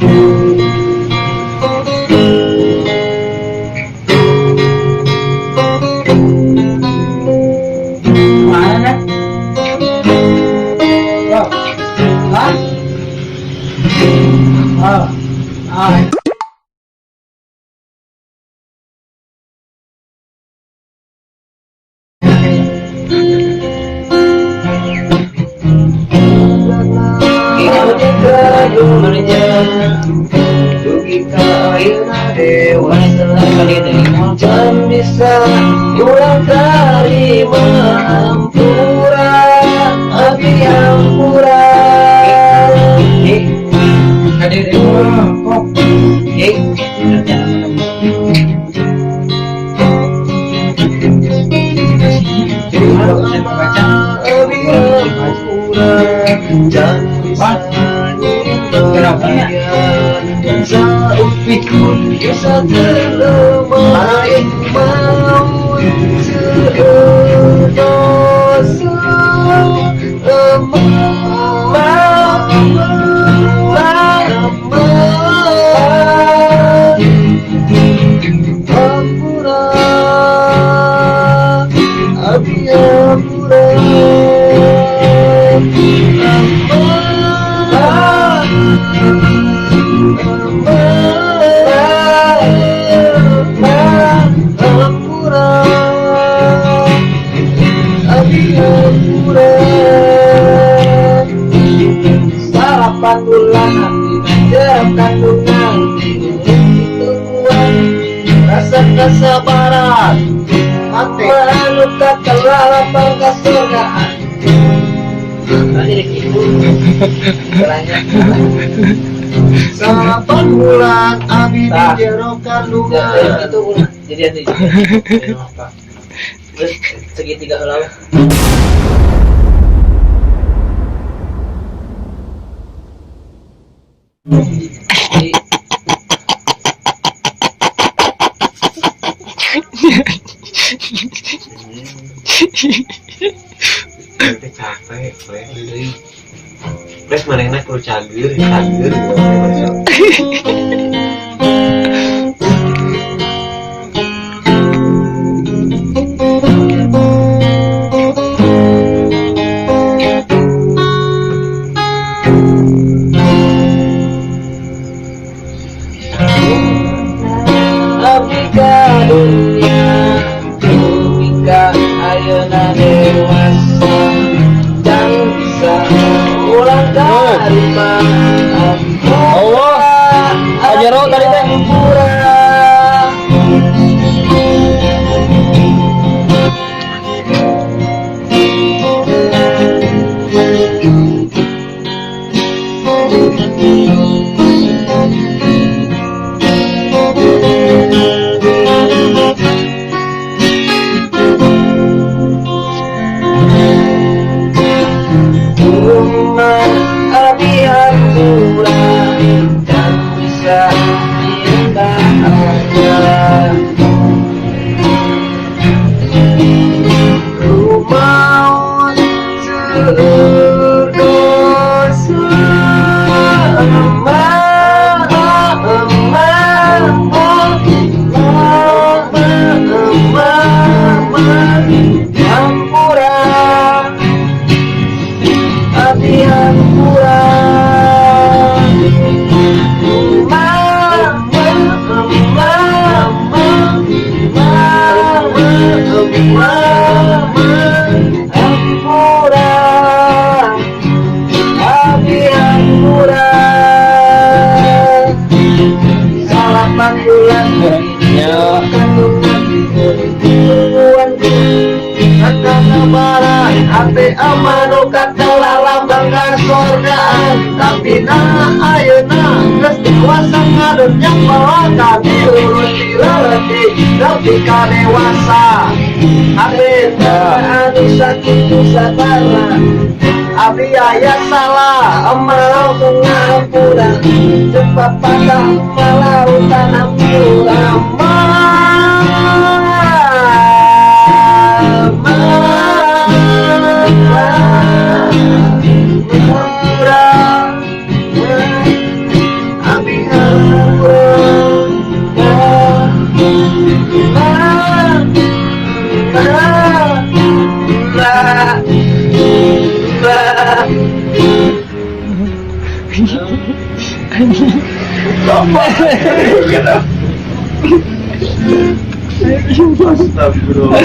Mana? Oh. Hah? Oh. Ah. Dan bisa ulang dari mengampura api yang murah. Dan seupikun bisa terlemah mau sedosa sarapan bulan jerap kandungan tungguan rasa kesabaran melukat kelalapan kesurgaan. Sarapan bulan abi di jeruk kandungan itu jadi terus segitiga lalu. Capek, Pres mana enak perlu cager. Abika dunia, abika ayeuna dewasa, dan bisa ulang dari Allah, ajaro tadi teh. Ate amanukan telah lambang kasorgaan, tapi na ayeuna geus dewasa ngadon yang bawa kami urusi lelaki tapi kadewasa. Ate anu sakitu sabarna abi aya salah emal ngampura cepat patah malautan ampura abi Astagfirullah.